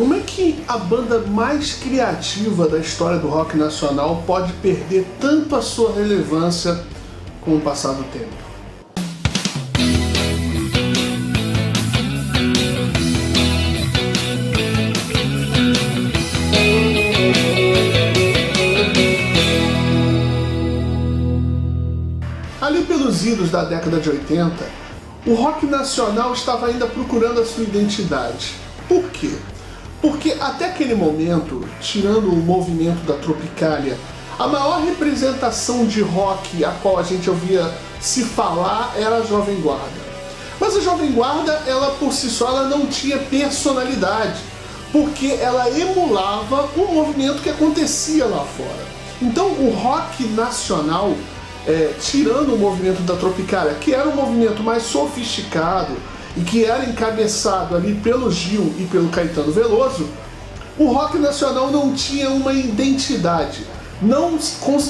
Como é que a banda mais criativa da história do rock nacional pode perder tanto a sua relevância com o passar do tempo? Ali pelos idos da década de 80, o rock nacional estava ainda procurando a sua identidade. Por quê? Porque até aquele momento, tirando o movimento da Tropicália, a maior representação de rock a qual a gente ouvia se falar era a Jovem Guarda. Mas a Jovem Guarda, ela por si só, ela não tinha personalidade, porque ela emulava um movimento que acontecia lá fora. Então o rock nacional, tirando o movimento da Tropicália, que era um movimento mais sofisticado e que era encabeçado ali pelo Gil e pelo Caetano Veloso, o rock nacional não tinha uma identidade.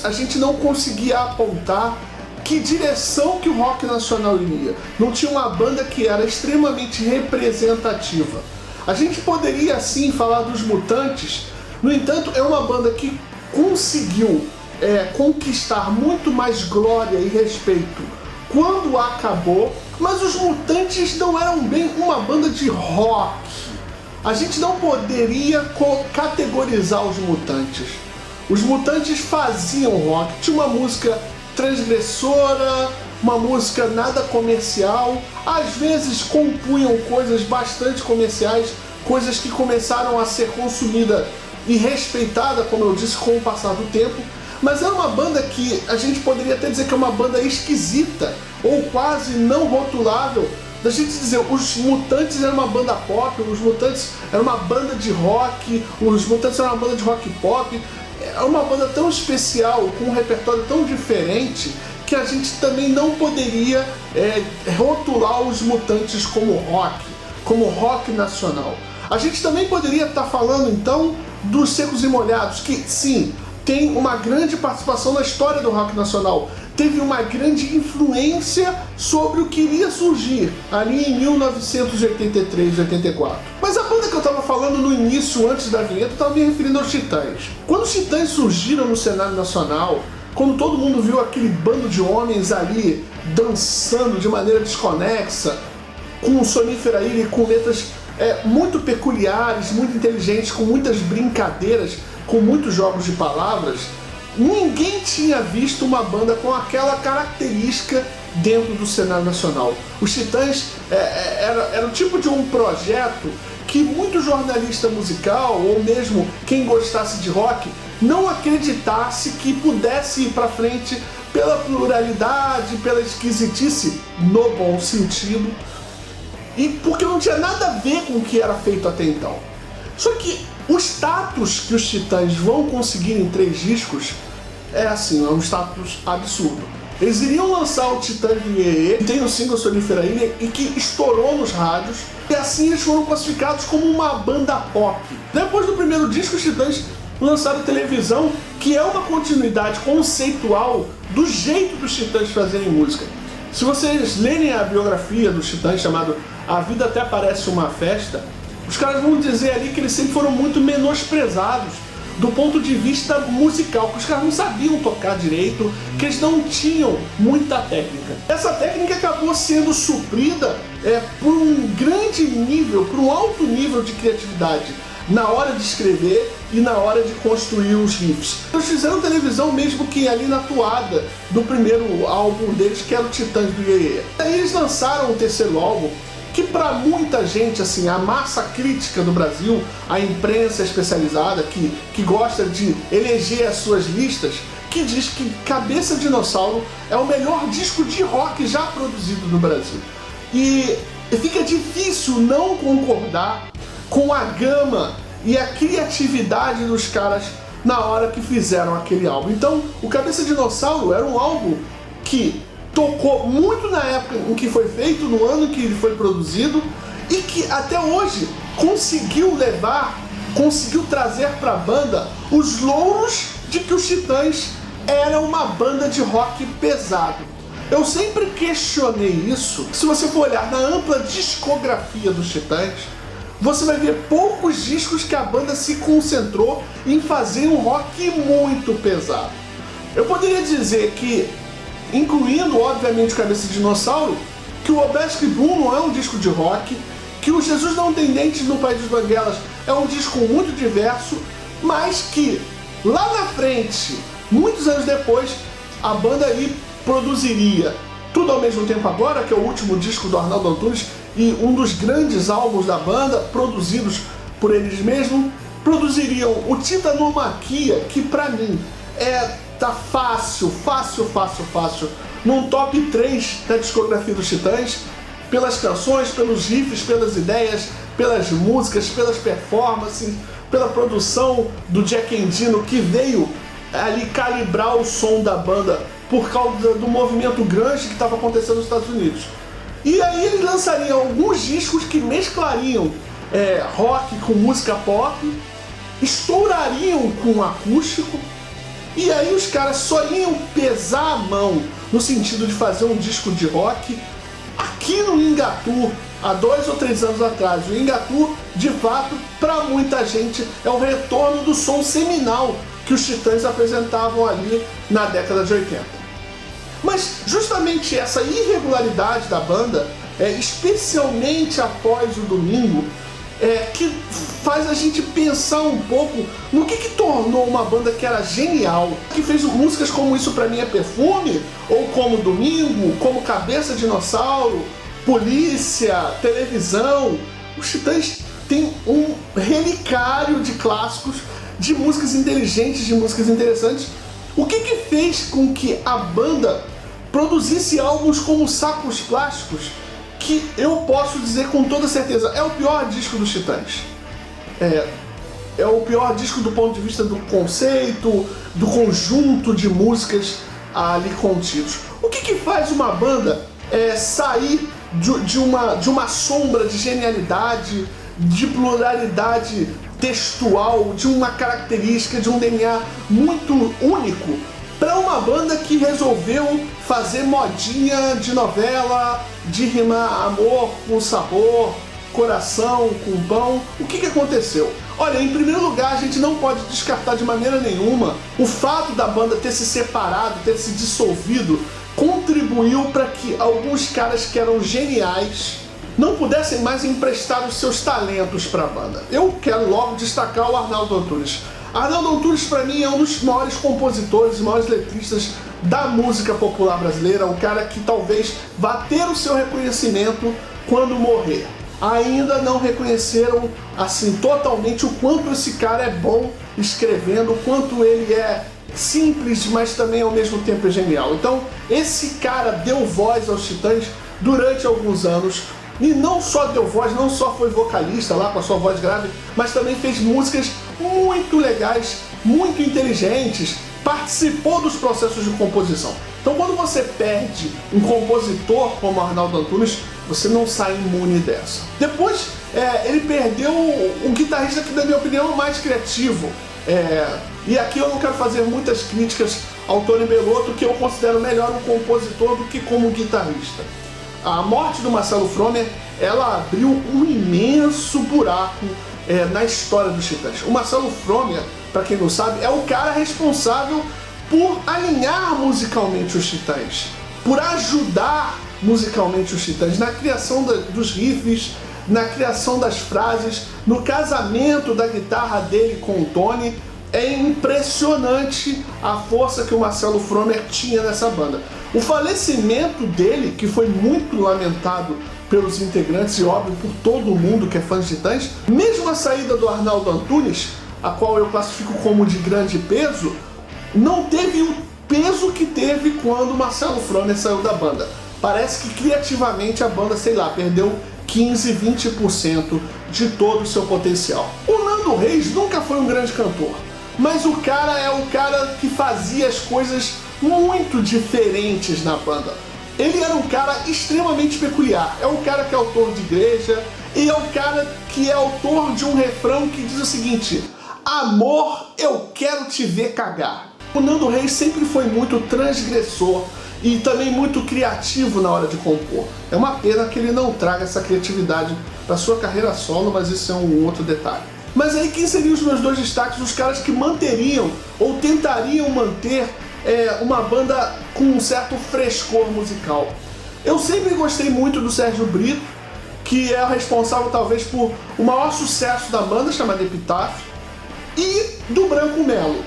A gente não conseguia apontar que direção que o rock nacional iria. Não tinha uma banda que era extremamente representativa. A gente poderia sim falar dos Mutantes, no entanto é uma banda que conseguiu conquistar muito mais glória e respeito quando acabou, mas os Mutantes não eram bem uma banda de rock. A gente não poderia categorizar os Mutantes. Os Mutantes faziam rock, tinha uma música transgressora, uma música nada comercial, às vezes compunham coisas bastante comerciais, coisas que começaram a ser consumidas e respeitada, como eu disse, com o passar do tempo, mas era uma banda que a gente poderia até dizer que é uma banda esquisita, ou quase não rotulável, da gente dizer, os Mutantes eram uma banda pop, os Mutantes eram uma banda de rock, os Mutantes eram uma banda de rock pop, é uma banda tão especial, com um repertório tão diferente, que a gente também não poderia rotular os Mutantes como rock nacional. A gente também poderia estar falando então dos Secos e Molhados, que sim, tem uma grande participação na história do rock nacional, teve uma grande influência sobre o que iria surgir ali em 1983, 84. Mas a banda que eu estava falando no início, antes da vinheta, eu estava me referindo aos Titãs. Quando os Titãs surgiram no cenário nacional, quando todo mundo viu aquele bando de homens ali dançando de maneira desconexa, com sonífera ilha e com letras muito peculiares, muito inteligentes, com muitas brincadeiras, com muitos jogos de palavras, ninguém tinha visto uma banda com aquela característica dentro do cenário nacional. Os Titãs era o tipo de um projeto que muito jornalista musical, ou mesmo quem gostasse de rock, não acreditasse que pudesse ir para frente pela pluralidade, pela esquisitice, no bom sentido, e porque não tinha nada a ver com o que era feito até então. Só que o status que os Titãs vão conseguir em 3 discos é um status absurdo. Eles iriam lançar o Titãs do Iê, que tem o single Sonífera Ilha e que estourou nos rádios, e assim eles foram classificados como uma banda pop. Depois do primeiro disco, os Titãs lançaram Televisão, que é uma continuidade conceitual do jeito dos Titãs fazerem música. Se vocês lerem a biografia dos Titãs, chamado A Vida Até Parece Uma Festa, os caras vão dizer ali que eles sempre foram muito menosprezados do ponto de vista musical, que os caras não sabiam tocar direito, que eles não tinham muita técnica. Essa técnica acabou sendo suprida por um grande nível, por um alto nível de criatividade na hora de escrever e na hora de construir os riffs. Eles fizeram Televisão mesmo que ali na toada do primeiro álbum deles, que era o Titãs do Iê. Aí eles lançaram o terceiro álbum, que para muita gente, assim, a massa crítica do Brasil, a imprensa especializada que gosta de eleger as suas listas, que diz que Cabeça Dinossauro é o melhor disco de rock já produzido no Brasil. E fica difícil não concordar com a gama e a criatividade dos caras na hora que fizeram aquele álbum. Então, o Cabeça Dinossauro era um álbum que tocou muito na época em que foi feito, no ano em que ele foi produzido, e que até hoje conseguiu trazer para a banda os louros de que os Titãs eram uma banda de rock pesado. Eu sempre questionei isso. Se você for olhar na ampla discografia dos Titãs, você vai ver poucos discos que a banda se concentrou em fazer um rock muito pesado. Eu poderia dizer que, incluindo obviamente o Cabeça de Dinossauro, que o Obesque Boom não é um disco de rock, que o Jesus Não Tem Dentes no País dos Banguelas é um disco muito diverso, mas que lá na frente, muitos anos depois, a banda aí produziria Tudo ao Mesmo Tempo Agora, que é o último disco do Arnaldo Antunes e um dos grandes álbuns da banda, produzidos por eles mesmos. Produziriam o Titanomaquia, que pra mim tá fácil num top 3 da discografia dos Titãs, pelas canções, pelos riffs, pelas ideias, pelas músicas, pelas performances, pela produção do Jack Endino, que veio ali calibrar o som da banda por causa do movimento grunge que estava acontecendo nos Estados Unidos. E aí eles lançariam alguns discos que mesclariam rock com música pop, estourariam com acústico, e aí os caras só iam pesar a mão no sentido de fazer um disco de rock aqui no Ingatu, há 2 ou 3 anos atrás. O Ingatu, de fato, para muita gente, é o retorno do som seminal que os Titãs apresentavam ali na década de 80. Mas justamente essa irregularidade da banda, especialmente após o Domingo, que faz a gente pensar um pouco no que tornou uma banda que era genial, que fez músicas como Isso Pra Mim É Perfume, ou como Domingo, como Cabeça de Dinossauro, Polícia, Televisão. Os Titãs têm um relicário de clássicos, de músicas inteligentes, de músicas interessantes. O que fez com que a banda produzisse álbuns como Sacos Plásticos, que eu posso dizer com toda certeza, é o pior disco dos Titãs. É o pior disco do ponto de vista do conceito, do conjunto de músicas ali contidos. O que faz uma banda sair de uma sombra de genialidade, de pluralidade textual, de uma característica, de um DNA muito único, para uma banda que resolveu fazer modinha de novela, de rimar amor com sabor, coração com pão? O que aconteceu? Olha, em primeiro lugar, a gente não pode descartar de maneira nenhuma o fato da banda ter se separado, ter se dissolvido, contribuiu para que alguns caras que eram geniais não pudessem mais emprestar os seus talentos para a banda. Eu quero logo destacar o Arnaldo Antunes. Arnaldo Antunes, para mim, é um dos maiores compositores e maiores letristas da música popular brasileira, um cara que talvez vá ter o seu reconhecimento quando morrer. Ainda não reconheceram assim totalmente o quanto esse cara é bom escrevendo, o quanto ele é simples, mas também ao mesmo tempo é genial. Então, esse cara deu voz aos Titãs durante alguns anos, e não só deu voz, não só foi vocalista lá com a sua voz grave, mas também fez músicas muito legais, muito inteligentes, participou dos processos de composição. Então, quando você perde um compositor como Arnaldo Antunes, você não sai imune dessa. Depois, ele perdeu um guitarrista que, na minha opinião, é o mais criativo. E aqui eu não quero fazer muitas críticas ao Tony Bellotto, que eu considero melhor um compositor do que como guitarrista. A morte do Marcelo Fromer, ela abriu um imenso buraco na história dos Titãs. O Marcelo Fromer, para quem não sabe, é o cara responsável por alinhar musicalmente os Titãs, por ajudar musicalmente os Titãs na criação dos riffs, na criação das frases, no casamento da guitarra dele com o Tony. É impressionante a força que o Marcelo Fromer tinha nessa banda. O falecimento dele, que foi muito lamentado pelos integrantes e óbvio por todo mundo que é fã de Titãs, mesmo a saída do Arnaldo Antunes, a qual eu classifico como de grande peso, não teve o peso que teve quando o Marcelo Fromer saiu da banda. Parece que criativamente a banda, sei lá, perdeu 15, 20% de todo o seu potencial. O Nando Reis nunca foi um grande cantor, mas o cara é o cara que fazia as coisas muito diferentes na banda. Ele era um cara extremamente peculiar. É um cara que é autor de igreja e é um cara que é autor de um refrão que diz o seguinte: amor, eu quero te ver cagar. O Nando Reis sempre foi muito transgressor e também muito criativo na hora de compor. É uma pena que ele não traga essa criatividade para sua carreira solo, mas isso é um outro detalhe. Mas aí quem seriam os meus dois destaques, os caras que manteriam ou tentariam manter uma banda com um certo frescor musical? Eu sempre gostei muito do Sérgio Brito, que é o responsável talvez por o maior sucesso da banda, chamada Epitáfio, e do Branco Melo.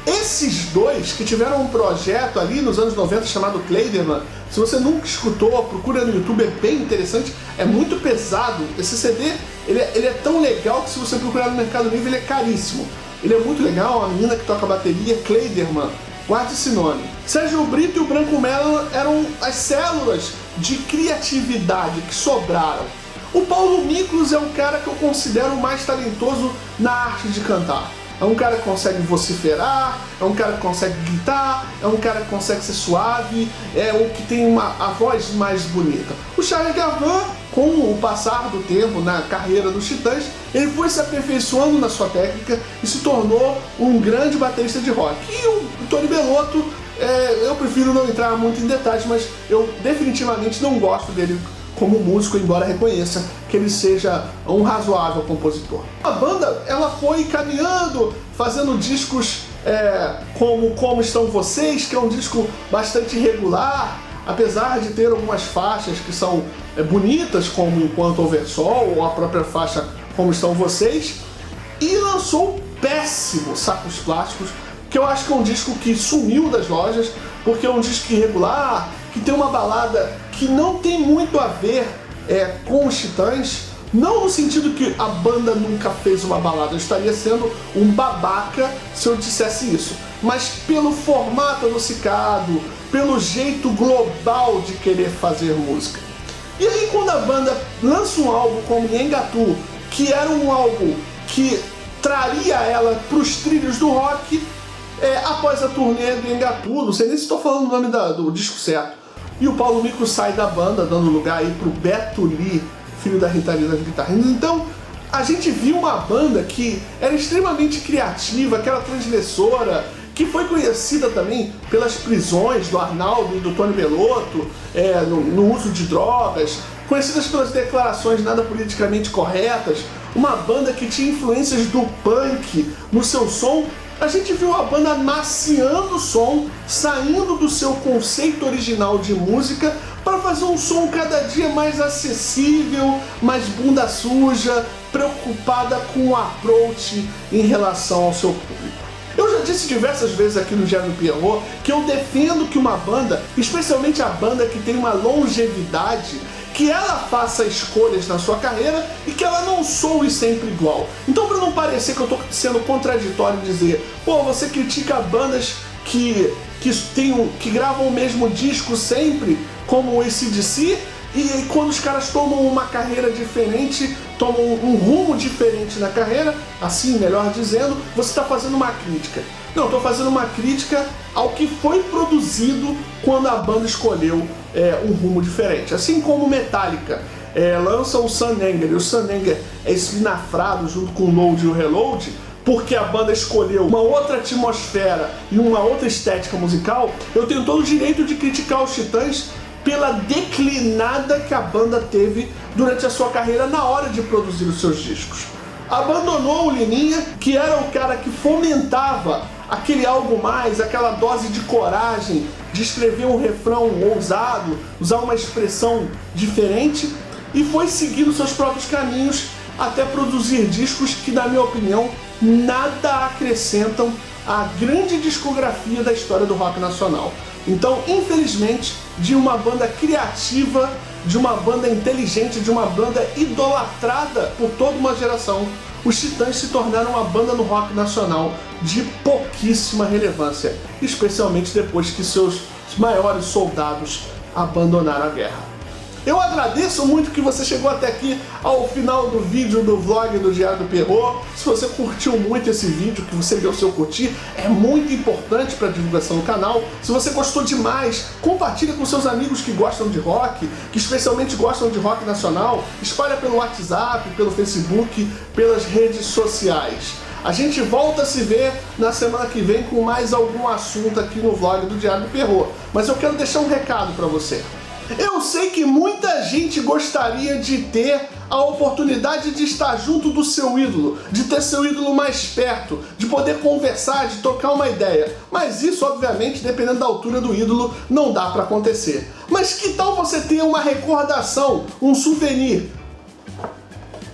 Esses dois que tiveram um projeto ali nos anos 90 chamado Kleiderman, se você nunca escutou, procura no YouTube, é bem interessante, é muito pesado. Esse CD, ele é tão legal que se você procurar no Mercado Livre ele é caríssimo. Ele é muito legal, a menina que toca bateria, Kleiderman, guarde esse nome. Sérgio Brito e o Branco Melo eram as células de criatividade que sobraram. O Paulo Miklos é um cara que eu considero o mais talentoso na arte de cantar. É um cara que consegue vociferar, é um cara que consegue gritar, é um cara que consegue ser suave, é o que tem a voz mais bonita. O Charlie Gavin, com o passar do tempo na carreira dos Titãs, ele foi se aperfeiçoando na sua técnica e se tornou um grande baterista de rock. E o Tony Bellotto, eu prefiro não entrar muito em detalhes, mas eu definitivamente não gosto dele como músico, embora reconheça que ele seja um razoável compositor. A banda, ela foi caminhando, fazendo discos como Estão Vocês, que é um disco bastante irregular, apesar de ter algumas faixas que são bonitas, como Enquanto Houver Sol, ou a própria faixa Como Estão Vocês, e lançou o péssimo Sacos Plásticos, que eu acho que é um disco que sumiu das lojas, porque é um disco irregular, que tem uma balada que não tem muito a ver com os Titãs, não no sentido que a banda nunca fez uma balada, eu estaria sendo um babaca se eu dissesse isso, mas pelo formato adocicado, pelo jeito global de querer fazer música. E aí quando a banda lança um álbum como Nhengatu, que era um álbum que traria ela para os trilhos do rock, após a turnê do Nhengatu, não sei nem se estou falando o nome do disco certo, e o Paulo Miklos sai da banda, dando lugar aí pro Beto Lee, filho da Rita Lee das guitarras. Então, a gente viu uma banda que era extremamente criativa, que era transgressora, que foi conhecida também pelas prisões do Arnaldo e do Tony Bellotto, no uso de drogas, conhecidas pelas declarações nada politicamente corretas, uma banda que tinha influências do punk no seu som. A gente viu a banda maciando o som, saindo do seu conceito original de música para fazer um som cada dia mais acessível, mais bunda suja, preocupada com o approach em relação ao seu público. Eu já disse diversas vezes aqui no Diário do Pierrot que eu defendo que uma banda, especialmente a banda que tem uma longevidade, que ela faça escolhas na sua carreira e que ela não soe sempre igual. Então, para não parecer que eu estou sendo contraditório e dizer, pô, você critica bandas que gravam o mesmo disco sempre, como o AC/DC, e quando os caras tomam uma carreira diferente, tomam um rumo diferente na carreira, assim, melhor dizendo, você está fazendo uma crítica. Não, estou fazendo uma crítica ao que foi produzido quando a banda escolheu um rumo diferente. Assim como Metallica lança o Sun Anger, e o Sun Anger é espinafrado junto com o Load e o Reload, porque a banda escolheu uma outra atmosfera e uma outra estética musical, eu tenho todo o direito de criticar os Titãs pela declinada que a banda teve durante a sua carreira na hora de produzir os seus discos. Abandonou o Liminha, que era o cara que fomentava aquele algo mais, aquela dose de coragem, de escrever um refrão ousado, usar uma expressão diferente, e foi seguindo seus próprios caminhos até produzir discos que, na minha opinião, nada acrescentam à grande discografia da história do rock nacional. Então, infelizmente, de uma banda criativa, de uma banda inteligente, de uma banda idolatrada por toda uma geração, os Titãs se tornaram uma banda no rock nacional de pouquíssima relevância, especialmente depois que seus maiores soldados abandonaram a guerra. Eu agradeço muito que você chegou até aqui ao final do vídeo do vlog do Diário do Pierrot. Se você curtiu muito esse vídeo, que você deu seu curtir, é muito importante para a divulgação do canal. Se você gostou demais, compartilha com seus amigos que gostam de rock, que especialmente gostam de rock nacional, espalha pelo WhatsApp, pelo Facebook, pelas redes sociais. A gente volta a se ver na semana que vem com mais algum assunto aqui no vlog do Diário do Perrô. Mas eu quero deixar um recado para você. Eu sei que muita gente gostaria de ter a oportunidade de estar junto do seu ídolo, de ter seu ídolo mais perto, de poder conversar, de trocar uma ideia. Mas isso, obviamente, dependendo da altura do ídolo, não dá para acontecer. Mas que tal você ter uma recordação, um souvenir?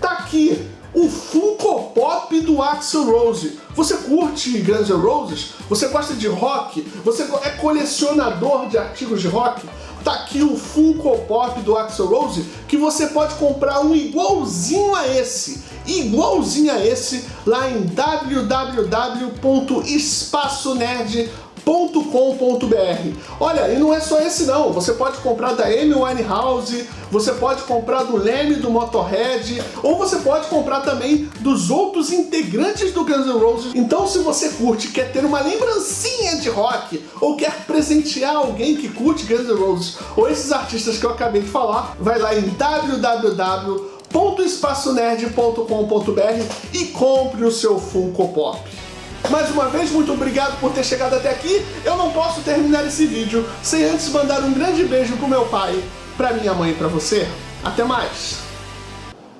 Tá aqui, o Funko Pop do Axl Rose. Você curte Guns N' Roses? Você gosta de rock? Você é colecionador de artigos de rock? Tá aqui o Funko Pop do Axl Rose, que você pode comprar um igualzinho a esse, lá em www.espaçonerd.com.br. Olha, e não é só esse não, você pode comprar da Amy Winehouse, você pode comprar do Leme do Motorhead, ou você pode comprar também dos outros integrantes do Guns N' Roses. Então, se você curte, quer ter uma lembrancinha de rock, ou quer presentear alguém que curte Guns N' Roses, ou esses artistas que eu acabei de falar, vai lá em www.espaçonerd.com.br e compre o seu Funko Pop. Mais uma vez, muito obrigado por ter chegado até aqui. Eu não posso terminar esse vídeo sem antes mandar um grande beijo pro meu pai, pra minha mãe e pra você. Até mais!